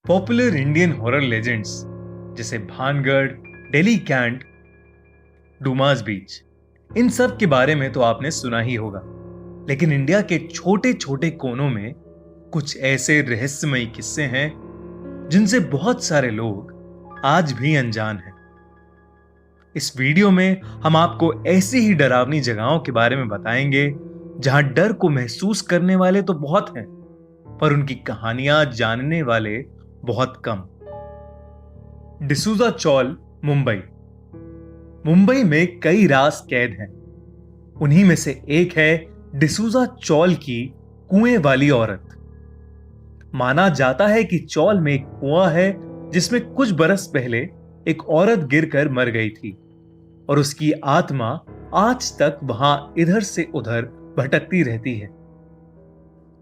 Popular Indian horror legends जैसे Bhangarh, Delhi cantt, Dumas बीच, इन सब के बारे में तो आपने सुना ही होगा। लेकिन इंडिया के छोटे छोटे कोनों में कुछ ऐसे रहस्यमयी किस्से हैं जिनसे बहुत सारे लोग आज भी अनजान हैं। इस वीडियो में हम आपको ऐसी ही डरावनी जगहों के बारे में बताएंगे जहां डर को महसूस करने वाले तो बहुत हैं, पर उनकी कहानियां जानने वाले बहुत कम। डिसूजा चौल, मुंबई। मुंबई में कई राज कैद हैं। उन्हीं में से एक है डिसूजा चौल की कुएं वाली औरत। माना जाता है कि चौल में एक कुआं है जिसमें कुछ बरस पहले एक औरत गिरकर मर गई थी और उसकी आत्मा आज तक वहां इधर से उधर भटकती रहती है।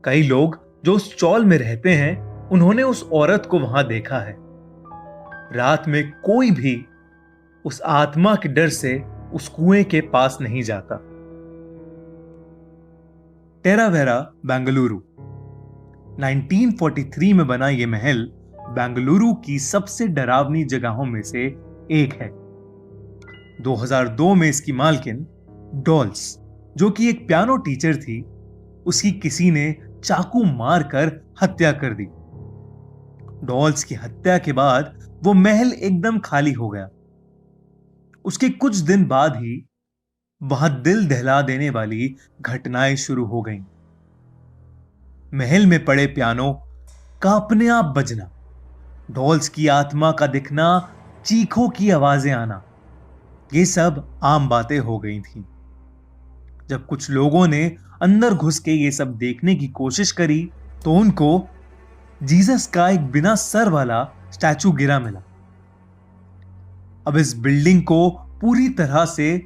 कई लोग जो उस चौल में रहते हैं उन्होंने उस औरत को वहां देखा है। रात में कोई भी उस आत्मा के डर से उस कुएं के पास नहीं जाता। टेरावेरा, बेंगलुरु। 1943 में बना यह महल बेंगलुरु की सबसे डरावनी जगहों में से एक है। 2002 में इसकी मालकिन डॉल्स, जो कि एक पियानो टीचर थी, उसकी किसी ने चाकू मारकर हत्या कर दी। डॉल्स की हत्या के बाद वो महल एकदम खाली हो गया। उसके कुछ दिन बाद ही वहां दिल दहला देने वाली घटनाएं शुरू हो गईं। महल में पड़े पियानो का अपने आप बजना, डॉल्स की आत्मा का दिखना, चीखों की आवाजें आना, ये सब आम बातें हो गई थीं। जब कुछ लोगों ने अंदर घुस के ये सब देखने की कोशिश करी तो उनको जीसस का एक बिना सर वाला स्टैचू गिरा मिला। अब इस बिल्डिंग को पूरी तरह से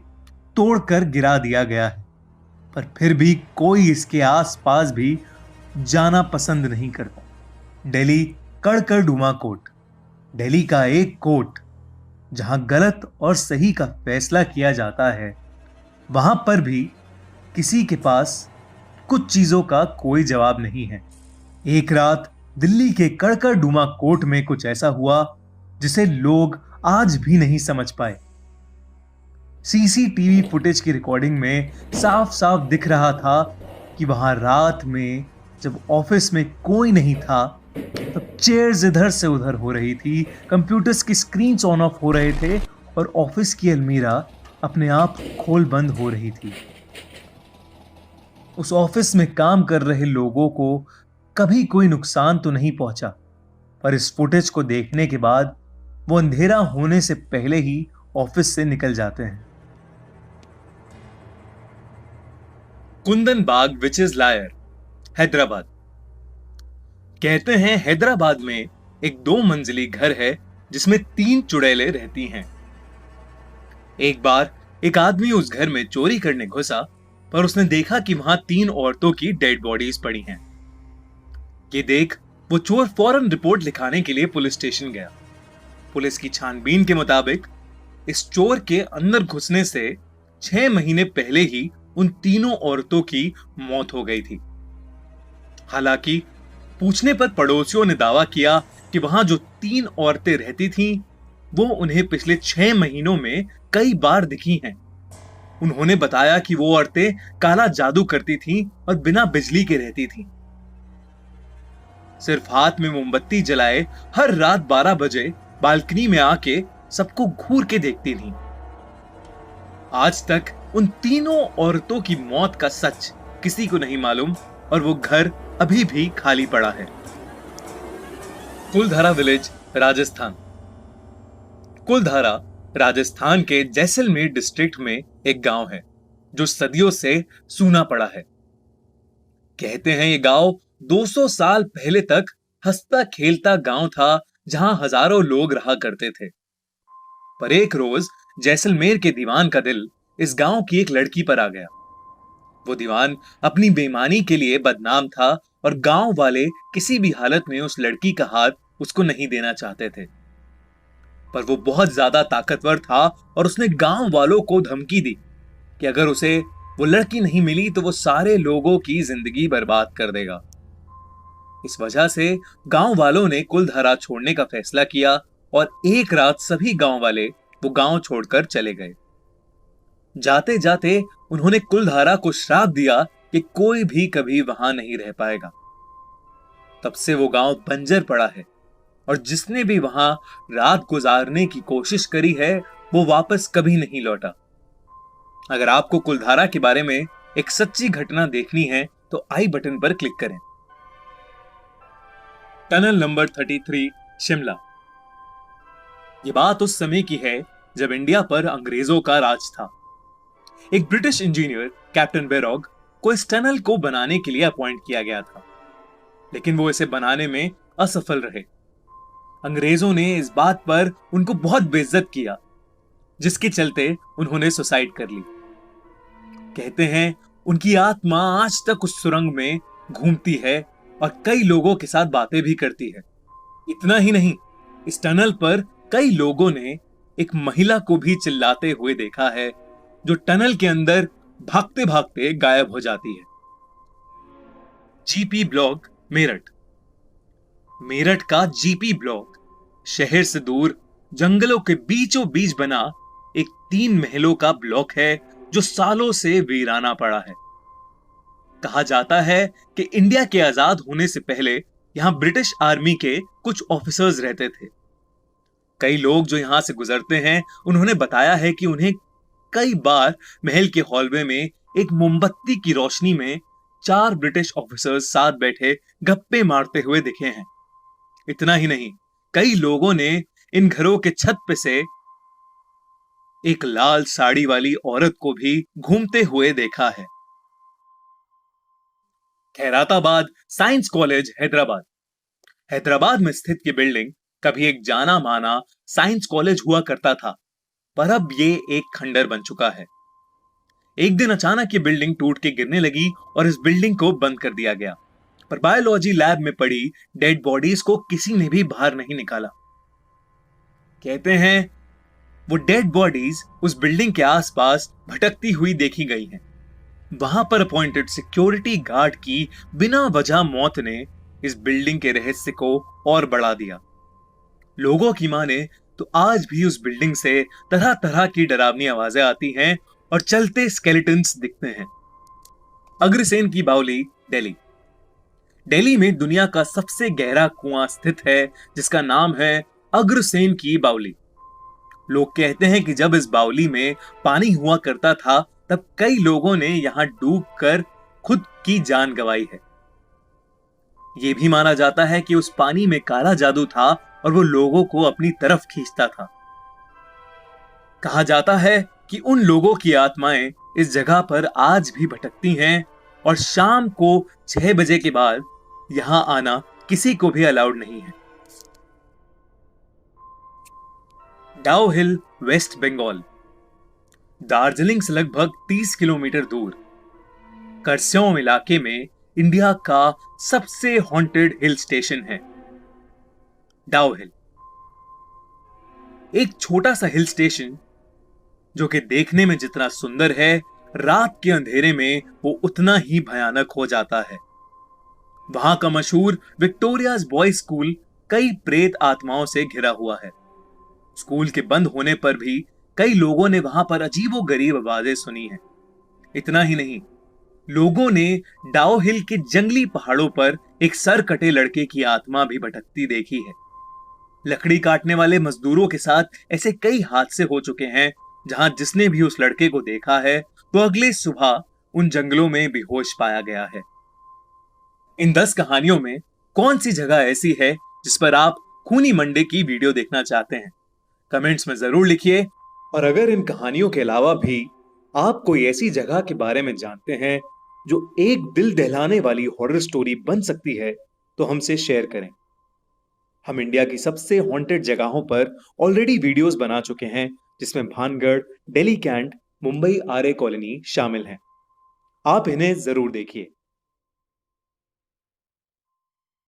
तोड़कर गिरा दिया गया है, पर फिर भी कोई इसके आसपास भी जाना पसंद नहीं करता। दिल्ली कड़कड़डुमा कोर्ट, दिल्ली का एक कोर्ट जहां गलत और सही का फैसला किया जाता है, वहां पर भी किसी के पास कुछ चीजों का कोई जवाब नहीं है। एक रात दिल्ली के कड़कड़डुमा कोर्ट में कुछ ऐसा हुआ जिसे लोग आज भी नहीं समझ पाए। सीसीटीवी फुटेज की रिकॉर्डिंग में साफ साफ दिख रहा था कि वहां रात में जब ऑफिस में कोई नहीं था तब चेयर्स इधर से उधर हो रही थी, कंप्यूटर्स की स्क्रीन्स ऑन ऑफ हो रहे थे और ऑफिस की अलमीरा अपने आप खोल बंद हो रही थी। उस ऑफिस में काम कर रहे लोगों को कभी कोई नुकसान तो नहीं पहुंचा, पर इस फुटेज को देखने के बाद वो अंधेरा होने से पहले ही ऑफिस से निकल जाते हैं। कुंदन बाग विचेस लायर, हैदराबाद। कहते हैं हैदराबाद में एक 2 मंजिली घर है जिसमें 3 चुड़ैलें रहती हैं। एक बार एक आदमी उस घर में चोरी करने घुसा, पर उसने देखा कि वहां 3 औरतों की डेड बॉडीज पड़ी हैं। ये देख वो चोर फौरन रिपोर्ट लिखाने के लिए पुलिस स्टेशन गया। पुलिस की छानबीन के मुताबिक इस चोर के अंदर घुसने से 6 महीने पहले ही उन तीनों औरतों की मौत हो गई थी। हालांकि पूछने पर पड़ोसियों ने दावा किया कि वहां जो 3 औरतें रहती थीं, वो उन्हें पिछले 6 महीनों में कई बार दिखी हैं। उन्होंने बताया कि वो औरतें काला जादू करती थीं और बिना बिजली के रहती थीं। सिर्फ हाथ में मोमबत्ती जलाए हर रात 12 बजे बालकनी में आके सबको घूर के देखती थीं। आज तक उन तीनों औरतों की मौत का सच किसी को नहीं मालूम और वो घर अभी भी खाली पड़ा है। कुलधारा विलेज, राजस्थान। कुलधारा राजस्थान के जैसलमेर डिस्ट्रिक्ट में एक गांव है जो सदियों से सूना पड़ा है। कहते हैं ये गांव 200 साल पहले तक हंसता खेलता गांव था जहां हजारों लोग रहा करते थे। पर एक रोज जैसलमेर के दीवान का दिल इस गांव की एक लड़की पर आ गया। वो दीवान अपनी बेईमानी के लिए बदनाम था और गांव वाले किसी भी हालत में उस लड़की का हाथ उसको नहीं देना चाहते थे। पर वो बहुत ज्यादा ताकतवर था और उसने गांव वालों को धमकी दी कि अगर उसे वो लड़की नहीं मिली तो वो सारे लोगों की जिंदगी बर्बाद कर देगा। इस वजह से गांव वालों ने कुलधारा छोड़ने का फैसला किया और एक रात सभी गांव वाले वो गांव छोड़कर चले गए। जाते जाते उन्होंने कुलधारा को श्राप दिया कि कोई भी कभी वहां नहीं रह पाएगा। तब से वो गांव बंजर पड़ा है और जिसने भी वहां रात गुजारने की कोशिश करी है वो वापस कभी नहीं लौटा। अगर आपको कुलधारा के बारे में एक सच्ची घटना देखनी है तो आई बटन पर क्लिक करें। Tunnel number 33, Shimla. ये बात उस समय की है जब इंडिया पर अंग्रेजों का राज था। एक ब्रिटिश इंजीनियर कैप्टन बेरोग को इस टनल को बनाने के लिए अपॉइंट किया गया था, लेकिन वो इसे बनाने में असफल रहे। अंग्रेजों ने इस बात पर उनको बहुत बेइज्जत किया, जिसके चलते उन्होंने सुसाइड कर ली। कहते हैं उनकी आत्मा आज तक उस सुरंग में घूमती है और कई लोगों के साथ बातें भी करती है। इतना ही नहीं, इस टनल पर कई लोगों ने एक महिला को भी चिल्लाते हुए देखा है, जो टनल के अंदर भागते भागते गायब हो जाती है। GP block, Meerut. मेरठ का जीपी ब्लॉक शहर से दूर जंगलों के बीचों बीच बना एक 3 महलों का ब्लॉक है जो सालों से वीराना पड़ा है। कहा जाता है कि इंडिया के आजाद होने से पहले यहां ब्रिटिश आर्मी के कुछ ऑफिसर्स रहते थे। कई लोग जो यहां से गुजरते हैं उन्होंने बताया है कि उन्हें कई बार महल के हॉलवे में एक मोमबत्ती की रोशनी में 4 ब्रिटिश ऑफिसर्स साथ बैठे गप्पे मारते हुए दिखे हैं। इतना ही नहीं, कई लोगों ने इन घरों के छत पे से एक लाल साड़ी वाली औरत को भी घूमते हुए देखा है। Khairatabad science college, Hyderabad. हैदराबाद में स्थित ये बिल्डिंग कभी एक जाना माना साइंस कॉलेज हुआ करता था, पर अब ये एक खंडर बन चुका है। एक दिन अचानक ये बिल्डिंग टूट के गिरने लगी और इस बिल्डिंग को बंद कर दिया गया, पर बायोलॉजी लैब में पड़ी डेड बॉडीज को किसी ने भी बाहर नहीं निकाला। कहते हैं वो डेड बॉडीज उस बिल्डिंग के आसपास भटकती हुई देखी गई हैं। वहां पर अपॉइंटेड सिक्योरिटी गार्ड की बिना वजह मौत ने इस बिल्डिंग के रहस्य को और बढ़ा दिया। लोगों की माने तो आज भी उस बिल्डिंग से तरह तरह की डरावनी आवाजें आती हैं और चलते स्केलेटन्स दिखते हैं। अग्रसेन की बावली, दिल्ली। दिल्ली में दुनिया का सबसे गहरा कुआं स्थित है जिसका नाम है अग्रसेन की बावली। लोग कहते हैं कि जब इस बावली में पानी हुआ करता था तब कई लोगों ने यहां डूबकर खुद की जान गंवाई है। यह भी माना जाता है कि उस पानी में काला जादू था और वो लोगों को अपनी तरफ खींचता था। कहा जाता है कि उन लोगों की आत्माएं इस जगह पर आज भी भटकती हैं और शाम को 6 बजे के बाद यहां आना किसी को भी अलाउड नहीं है। डाउ हिल, वेस्ट बंगाल। दार्जिलिंग से लगभग 30 किलोमीटर दूर करस्योम इलाके में इंडिया का सबसे हॉन्टेड हिल स्टेशन है डाउ हिल। एक छोटा सा हिल स्टेशन जो कि देखने में जितना सुंदर है, रात के अंधेरे में वो उतना ही भयानक हो जाता है। वहां का मशहूर विक्टोरियाज बॉयज स्कूल कई प्रेत आत्माओं से घिरा हुआ है। स्कूल के बंद होने पर भी कई लोगों ने वहां पर अजीबोगरीब आवाजें सुनी हैं। इतना ही नहीं, लोगों ने डाउ हिल के जंगली पहाड़ों पर एक सर कटे लड़के की आत्मा भी भटकती देखी है। लकड़ी काटने वाले मजदूरों के साथ ऐसे कई हादसे हो चुके हैं जहां जिसने भी उस लड़के को देखा है तो अगले सुबह उन जंगलों में बेहोश पाया गया है। इन 10 कहानियों में कौन सी जगह ऐसी है जिस पर आप खूनी मंडे की वीडियो देखना चाहते हैं? कमेंट्स में जरूर लिखिए। और अगर इन कहानियों के अलावा भी आप कोई ऐसी जगह के बारे में जानते हैं जो एक दिल दहलाने वाली हॉरर स्टोरी बन सकती है तो हमसे शेयर करें। हम इंडिया की सबसे हॉन्टेड जगहों पर ऑलरेडी वीडियोस बना चुके हैं, जिसमें Bhangarh, Delhi cantt, Mumbai RA colony शामिल हैं। आप इन्हें जरूर देखिए।